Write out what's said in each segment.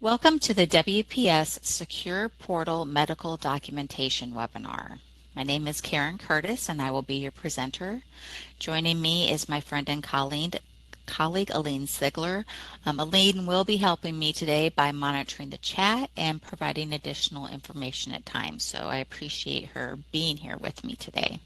Welcome to the WPS Secure Portal Medical Documentation webinar. My name is Karen Curtis and I will be your presenter. Joining me is my friend and colleague Aline Sigler. Aline will be helping me today by monitoring the chat and providing additional information at times, so I appreciate her being here with me today.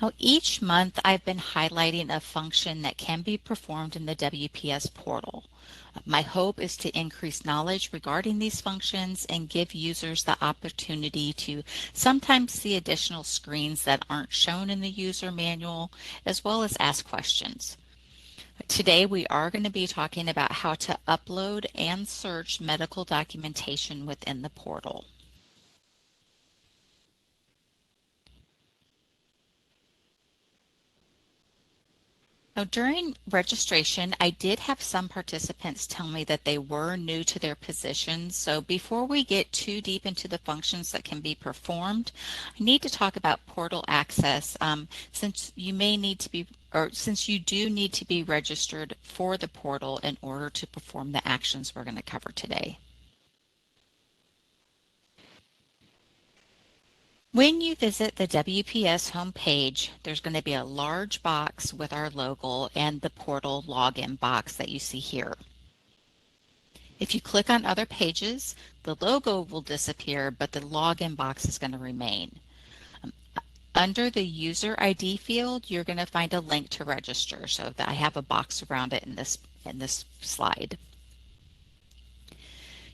Now, each month I've been highlighting a function that can be performed in the WPS portal. My hope is to increase knowledge regarding these functions and give users the opportunity to sometimes see additional screens that aren't shown in the user manual, as well as ask questions. Today we are going to be talking about how to upload and search medical documentation within the portal. Now, during registration, I did have some participants tell me that they were new to their positions. So before we get too deep into the functions that can be performed, I need to talk about portal access since you may need to be, or since you do need to be registered for the portal in order to perform the actions we're going to cover today. When you visit the WPS homepage, there's going to be a large box with our logo and the portal login box that you see here. If you click on other pages, the logo will disappear, but the login box is going to remain. Under the user ID field, you're going to find a link to register. So I have a box around it in this slide.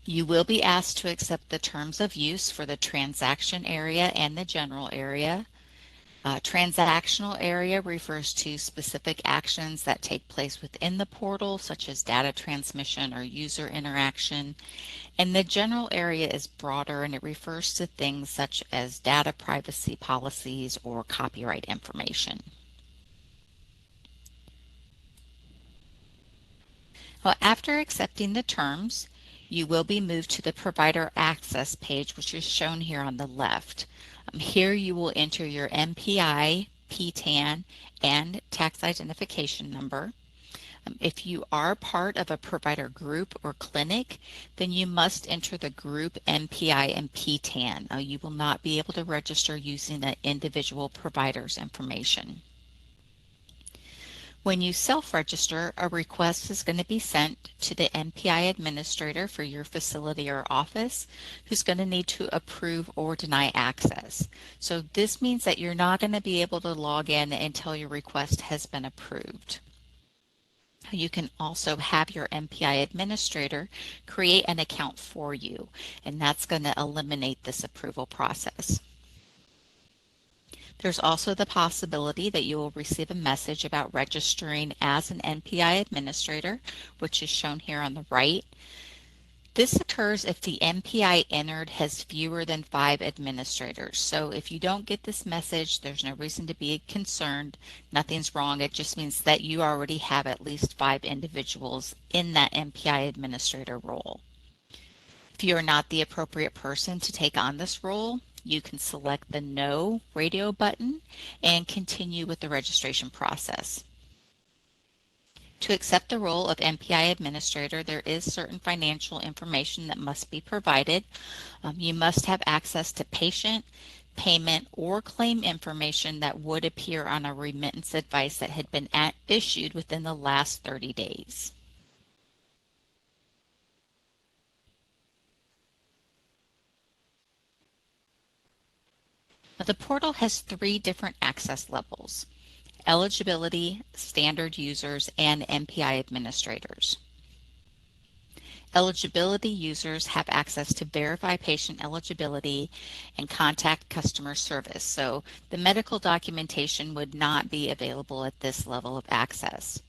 You will be asked to accept the terms of use for the transaction area and the general area. Transactional area refers to specific actions that take place within the portal, such as data transmission or user interaction. And the general area is broader and it refers to things such as data privacy policies or copyright information. Well, after accepting the terms, you will be moved to the provider access page, which is shown here on the left. Here you will enter your MPI, PTAN, and tax identification number. If you are part of a provider group or clinic, then you must enter the group MPI and PTAN. You will not be able to register using an individual provider's information. When you self-register, a request is going to be sent to the MPI administrator for your facility or office, who's going to need to approve or deny access. So this means that you're not going to be able to log in until your request has been approved. You can also have your MPI administrator create an account for you, and that's going to eliminate this approval process. There's also the possibility that you will receive a message about registering as an MPI administrator, which is shown here on the right. This occurs if the MPI entered has fewer than 5 administrators. So if you don't get this message, there's no reason to be concerned. Nothing's wrong. It just means that you already have at least 5 individuals in that MPI administrator role. If you're not the appropriate person to take on this role, you can select the No radio button and continue with the registration process. To accept the role of MPI administrator, there is certain financial information that must be provided. You must have access to patient, payment, or claim information that would appear on a remittance advice that had been issued within the last 30 days. Now, the portal has 3 different access levels: eligibility, standard users, and MPI administrators. Eligibility users have access to verify patient eligibility and contact customer service. So the medical documentation would not be available at this level of access.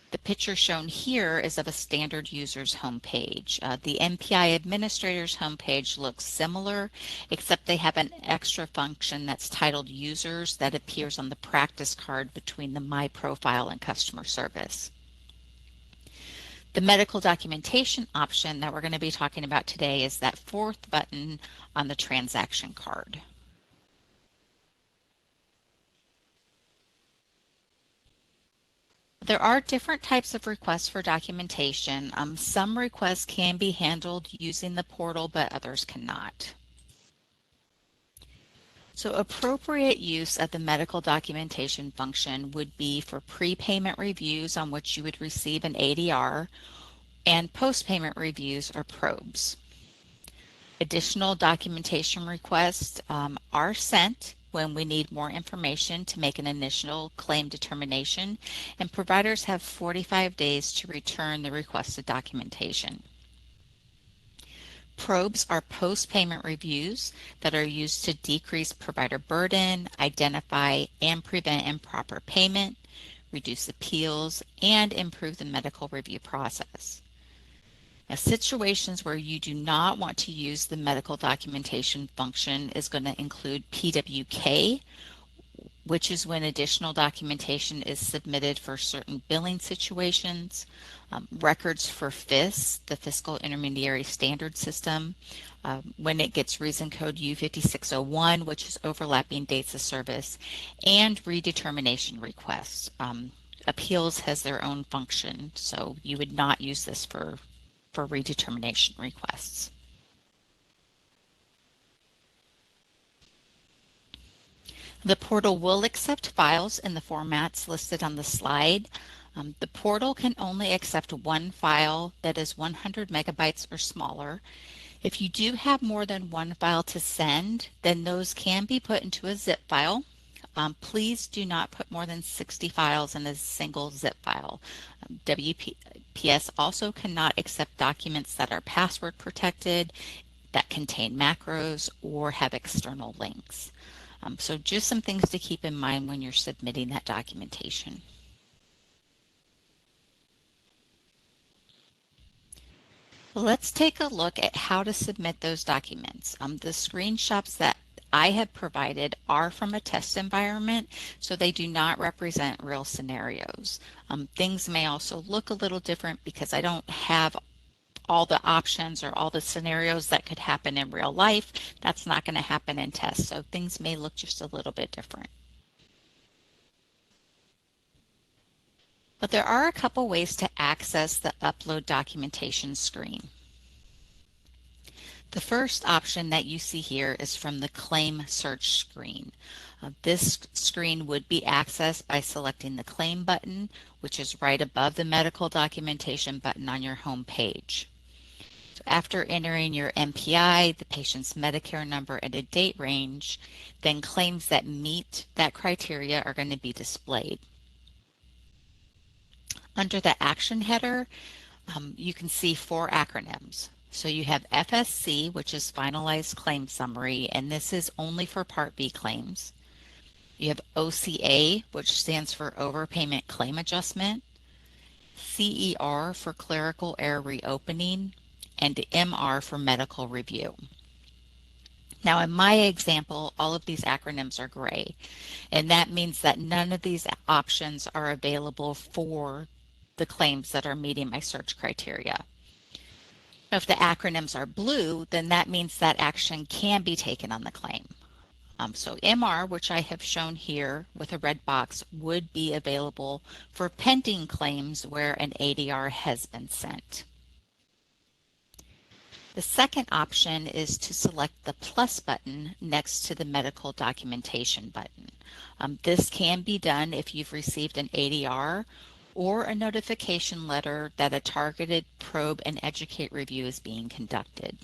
The picture shown here is of a standard user's homepage. The MPI administrator's homepage looks similar, except they have an extra function that's titled Users that appears on the practice card between the My Profile and Customer Service. The medical documentation option that we're going to be talking about today is that 4th button on the transaction card. There are different types of requests for documentation. Some requests can be handled using the portal, but others cannot. So appropriate use of the medical documentation function would be for prepayment reviews on which you would receive an ADR and post-payment reviews or probes. Additional documentation requests are sent when we need more information to make an initial claim determination, and providers have 45 days to return the requested documentation. Probes are post-payment reviews that are used to decrease provider burden, identify and prevent improper payment, reduce appeals, and improve the medical review process. Now, situations where you do not want to use the medical documentation function is going to include PWK, which is when additional documentation is submitted for certain billing situations, records for FIS, the Fiscal Intermediary Standard System, when it gets reason code U5601, which is overlapping dates of service, and redetermination requests. Appeals has their own function, so you would not use this for redetermination requests. The portal will accept files in the formats listed on the slide. The portal can only accept one file that is 100 megabytes or smaller. If you do have more than one file to send, then those can be put into a zip file. Please do not put more than 60 files in a single zip file. WPS also cannot accept documents that are password protected, that contain macros, or have external links. So just some things to keep in mind when you're submitting that documentation. Let's take a look at how to submit those documents. The screenshots that I have provided are from a test environment, so they do not represent real scenarios. Things may also look a little different because I don't have all the options or all the scenarios that could happen in real life. That's not going to happen in tests, so things may look just a little bit different. But there are a couple ways to access the upload documentation screen. The first option that you see here is from the claim search screen. This screen would be accessed by selecting the claim button, which is right above the medical documentation button on your home page. So after entering your MPI, the patient's Medicare number, and a date range, then claims that meet that criteria are going to be displayed. Under the action header, you can see 4 acronyms. So you have FSC, which is Finalized Claim Summary, and this is only for Part B claims. You have OCA, which stands for Overpayment Claim Adjustment, CER for Clerical Error Reopening, and MR for Medical Review. Now in my example, all of these acronyms are gray, and that means that none of these options are available for the claims that are meeting my search criteria. If the acronyms are blue, then that means that action can be taken on the claim. So MR, which I have shown here with a red box, would be available for pending claims where an ADR has been sent. The second option is to select the plus button next to the medical documentation button. This can be done if you've received an ADR or a notification letter that a targeted probe and educate review is being conducted.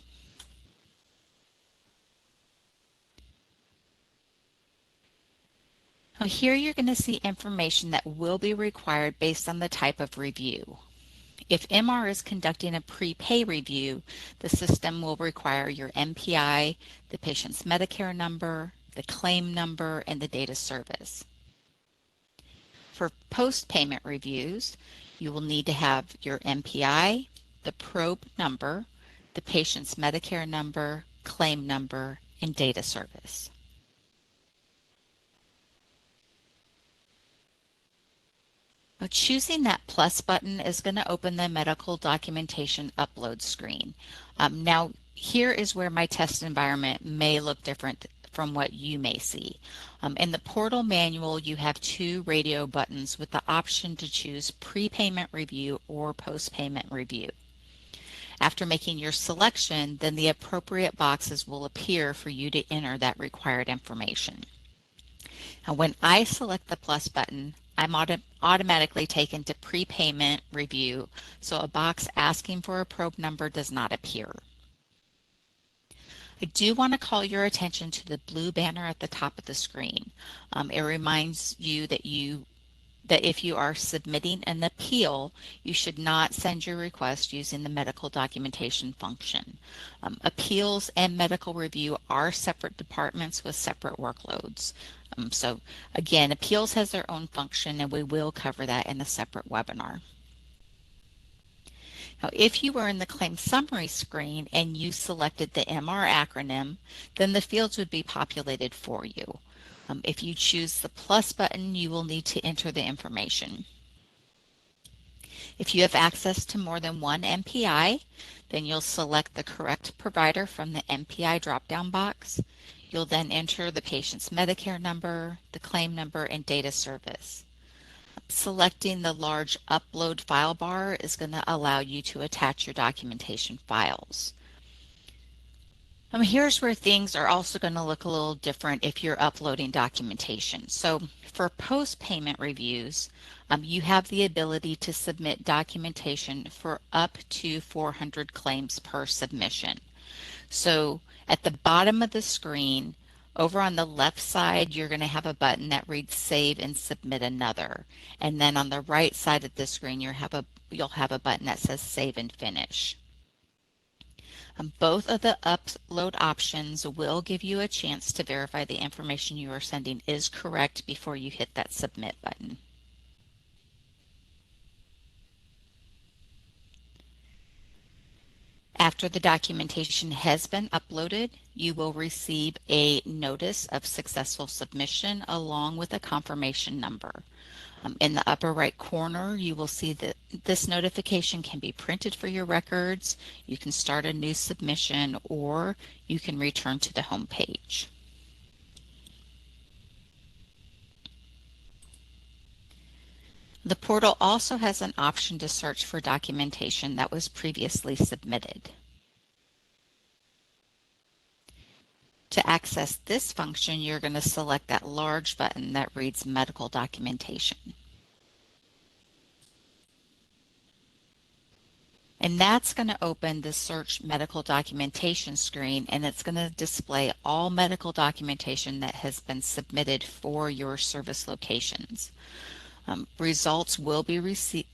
Now here you're going to see information that will be required based on the type of review. If MR is conducting a prepay review, the system will require your MPI, the patient's Medicare number, the claim number, and the date of service. For post-payment reviews, you will need to have your MPI, the probe number, the patient's Medicare number, claim number, and date of service. Now, choosing that plus button is going to open the medical documentation upload screen. Now, here is where my test environment may look different from what you may see. In the portal manual, you have two radio buttons with the option to choose prepayment review or post-payment review. After making your selection, then the appropriate boxes will appear for you to enter that required information. Now, when I select the plus button, I'm automatically taken to prepayment review, so a box asking for a probe number does not appear. I do want to call your attention to the blue banner at the top of the screen. It reminds you that if you are submitting an appeal, you should not send your request using the medical documentation function. Appeals and medical review are separate departments with separate workloads. So again, appeals has their own function, and we will cover that in a separate webinar. Now, if you were in the claim summary screen and you selected the MR acronym, then the fields would be populated for you. If you choose the plus button, you will need to enter the information. If you have access to more than one MPI, then you'll select the correct provider from the MPI drop-down box. You'll then enter the patient's Medicare number, the claim number, and date of service. Selecting the large upload file bar is going to allow you to attach your documentation files. Here's where things are also going to look a little different if you're uploading documentation. So for post-payment reviews, you have the ability to submit documentation for up to 400 claims per submission. So at the bottom of the screen, over on the left side, you're going to have a button that reads Save and Submit Another. And then on the right side of the screen, you'll have a button that says Save and Finish. Both of the upload options will give you a chance to verify the information you are sending is correct before you hit that Submit button. After the documentation has been uploaded, you will receive a notice of successful submission along with a confirmation number. In the upper right corner, you will see that this notification can be printed for your records, you can start a new submission, or you can return to the home page. The portal also has an option to search for documentation that was previously submitted. To access this function, you're going to select that large button that reads Medical Documentation. And that's going to open the Search Medical Documentation screen, and it's going to display all medical documentation that has been submitted for your service locations. Results will be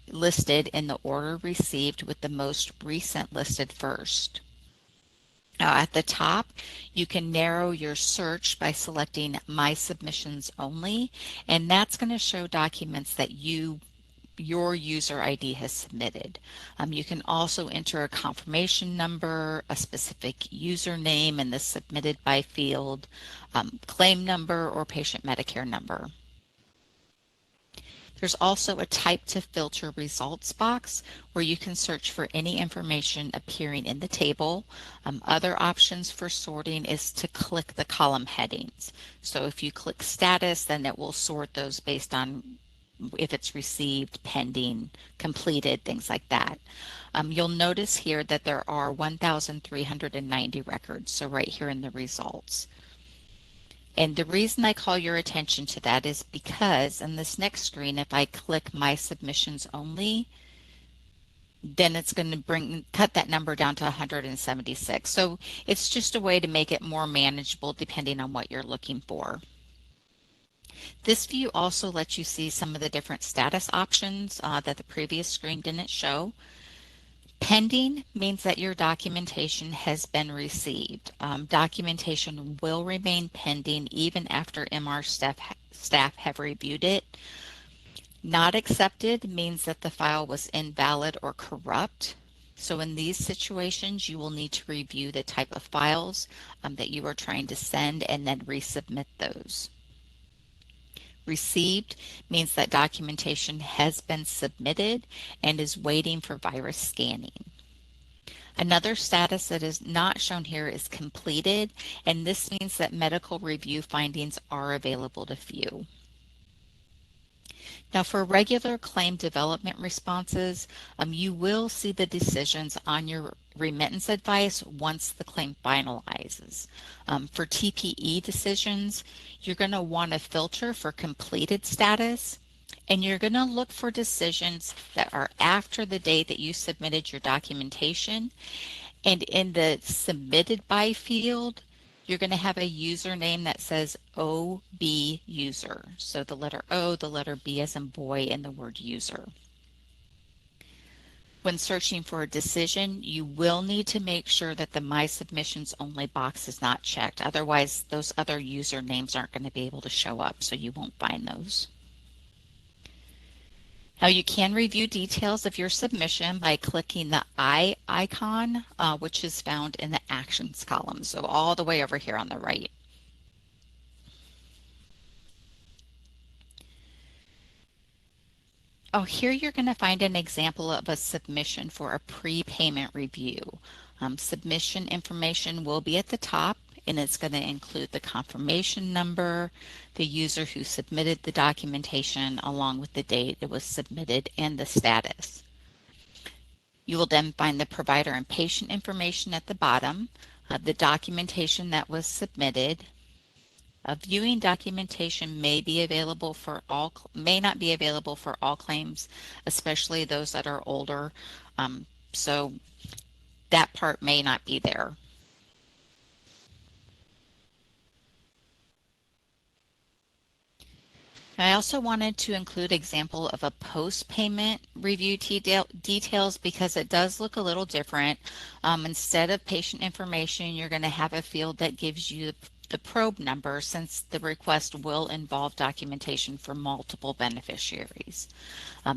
listed in the order received, with the most recent listed first. Now at the top, you can narrow your search by selecting My Submissions Only, and that's going to show documents that your user ID has submitted. You can also enter a confirmation number, a specific username in the Submitted By field, claim number, or patient Medicare number. There's also a Type to Filter Results box where you can search for any information appearing in the table. Other options for sorting is to click the column headings. So if you click Status, then it will sort those based on if it's received, pending, completed, things like that. You'll notice here that there are 1,390 records, so right here in the results. And the reason I call your attention to that is because in this next screen, if I click My Submissions Only, then it's going to cut that number down to 176. So it's just a way to make it more manageable depending on what you're looking for. This view also lets you see some of the different status options that the previous screen didn't show. Pending means that your documentation has been received. Documentation will remain pending even after MR staff have reviewed it. Not accepted means that the file was invalid or corrupt. So in these situations, you will need to review the type of files that you are trying to send and then resubmit those. Received means that documentation has been submitted and is waiting for virus scanning. Another status that is not shown here is completed, and this means that medical review findings are available to view. Now for regular claim development responses, you will see the decisions on your remittance advice once the claim finalizes. For TPE decisions, you're going to want to filter for completed status, and you're going to look for decisions that are after the date that you submitted your documentation. And in the submitted by field, you're going to have a username that says OB user. So the letter O, the letter B as in boy, and the word user. When searching for a decision, you will need to make sure that the My Submissions Only box is not checked. Otherwise, those other usernames aren't going to be able to show up, so you won't find those. Now you can review details of your submission by clicking the I icon, which is found in the Actions column, so all the way over here on the right. Oh, here you're going to find an example of a submission for a prepayment review. Submission information will be at the top, and it's going to include the confirmation number, the user who submitted the documentation, along with the date it was submitted and the status. You will then find the provider and patient information at the bottom, the documentation that was submitted. Viewing documentation may may not be available for all claims, especially those that are older. So that part may not be there. I also wanted to include example of a post-payment review details because it does look a little different. Instead of patient information, you're going to have a field that gives you the probe number, since the request will involve documentation for multiple beneficiaries.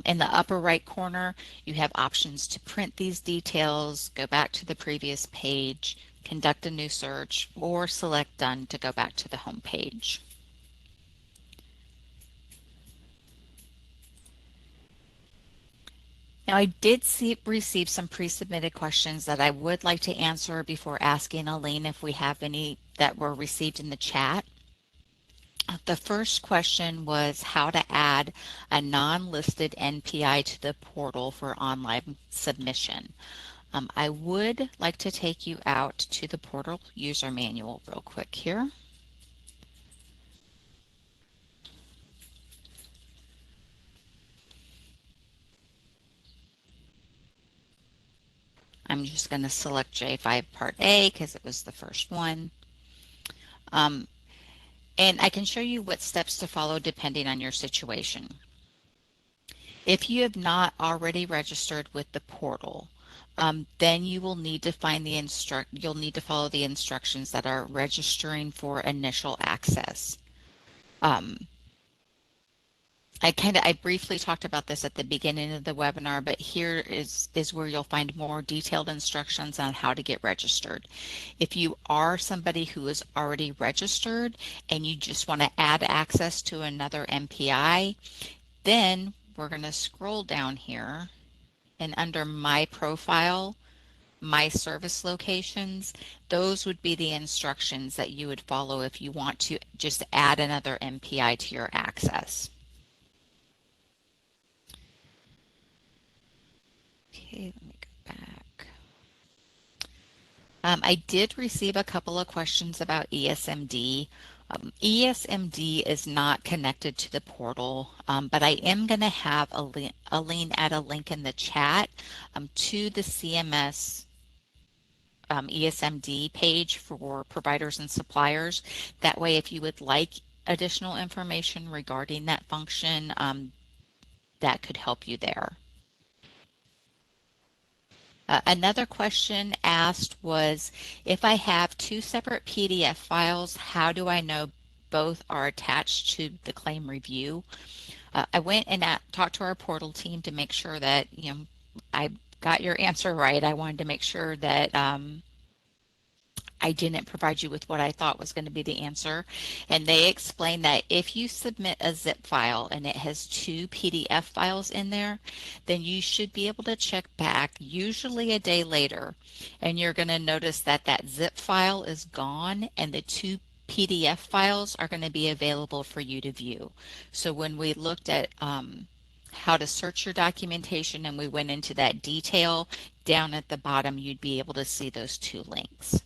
In the upper right corner, you have options to print these details, go back to the previous page, conduct a new search, or select Done to go back to the home page. Now, I did receive some pre-submitted questions that I would like to answer before asking Aline if we have any that were received in the chat. The first question was how to add a non-listed NPI to the portal for online submission. I would like to take you out to the portal user manual real quick here. I'm just going to select J5 Part A because it was the first one. And I can show you what steps to follow depending on your situation. If you have not already registered with the portal, then you will need to you'll need to follow the instructions that are registering for initial access. I briefly talked about this at the beginning of the webinar, but here is where you'll find more detailed instructions on how to get registered. If you are somebody who is already registered and you just want to add access to another MPI, then we're going to scroll down here, and under My Profile, My Service Locations, those would be the instructions that you would follow if you want to just add another MPI to your access. Okay, let me go back. I did receive a couple of questions about ESMD. ESMD is not connected to the portal, but I am going to have Aline add a link in the chat to the CMS ESMD page for providers and suppliers. That way, if you would like additional information regarding that function, that could help you there. Another question asked was, if I have two separate PDF files, how do I know both are attached to the claim review? I went and talked to our portal team to make sure that, I got your answer right. I wanted to make sure that I didn't provide you with what I thought was going to be the answer. And they explain that if you submit a zip file and it has two PDF files in there, then you should be able to check back usually a day later. And you're going to notice that that zip file is gone and the two PDF files are going to be available for you to view. So when we looked at how to search your documentation and we went into that detail, down at the bottom you'd be able to see those two links.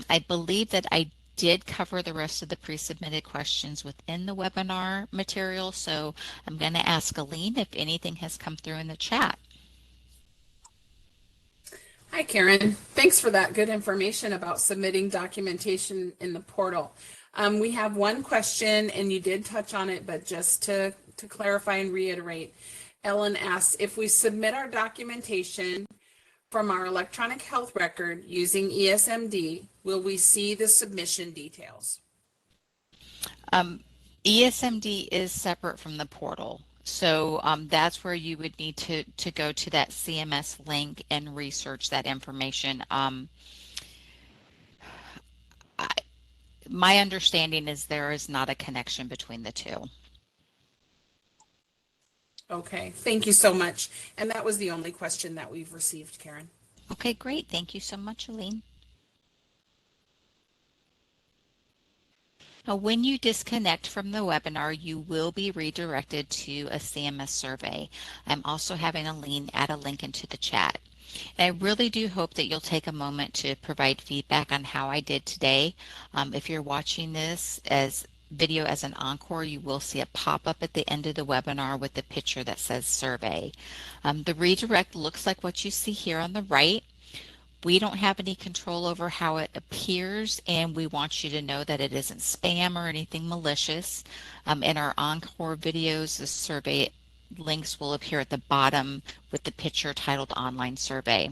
I believe that I did cover the rest of the pre-submitted questions within the webinar material, so I'm going to ask Aline if anything has come through in the chat. Hi, Karen. Thanks for that good information about submitting documentation in the portal. We have one question, and you did touch on it, but just to clarify and reiterate, Ellen asks, if we submit our documentation from our electronic health record using ESMD, will we see the submission details? ESMD is separate from the portal. So that's where you would need to go to that CMS link and research that information. My understanding is there is not a connection between the two. Okay, thank you so much. And that was the only question that we've received, Karen. Okay, great. Thank you so much, Aline. Now, when you disconnect from the webinar, you will be redirected to a CMS survey. I'm also having Aline add a link into the chat. And I really do hope that you'll take a moment to provide feedback on how I did today. If you're watching this as video as an encore, you will see a pop-up at the end of the webinar with the picture that says survey. The redirect looks like what you see here on the right. We don't have any control over how it appears, and we want you to know that it isn't spam or anything malicious. In our encore videos, the survey links will appear at the bottom with the picture titled Online Survey.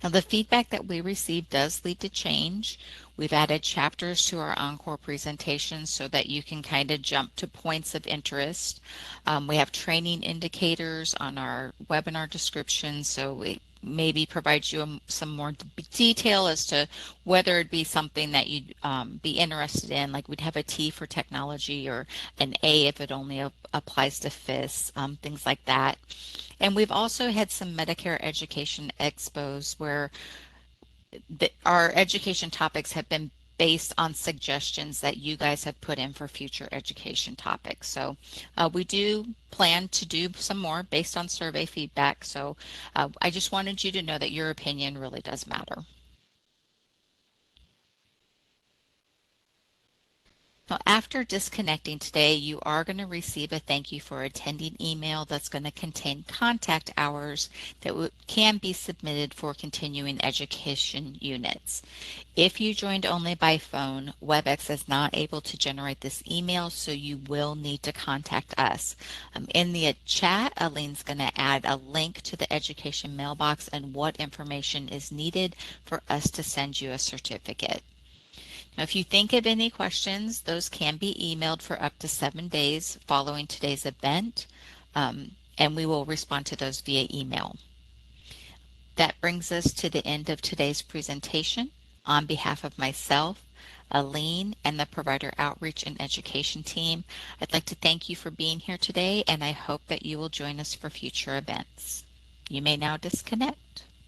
Now, the feedback that we receive does lead to change. We've added chapters to our encore presentations so that you can kind of jump to points of interest. We have training indicators on our webinar description, so we maybe provide you some more detail as to whether it be something that you'd be interested in. Like we'd have a T for technology or an A if it only applies to FIS, things like that. And we've also had some Medicare education expos where our education topics have been based on suggestions that you guys have put in for future education topics. So we do plan to do some more based on survey feedback. So I just wanted you to know that your opinion really does matter. Now, after disconnecting today, you are going to receive a thank you for attending email that's going to contain contact hours that can be submitted for continuing education units. If you joined only by phone, WebEx is not able to generate this email, so you will need to contact us. In the chat, Aline's going to add a link to the education mailbox and what information is needed for us to send you a certificate. Now, if you think of any questions, those can be emailed for up to 7 days following today's event, and we will respond to those via email. That brings us to the end of today's presentation. On behalf of myself, Aline, and the Provider Outreach and Education team, I'd like to thank you for being here today, and I hope that you will join us for future events. You may now disconnect.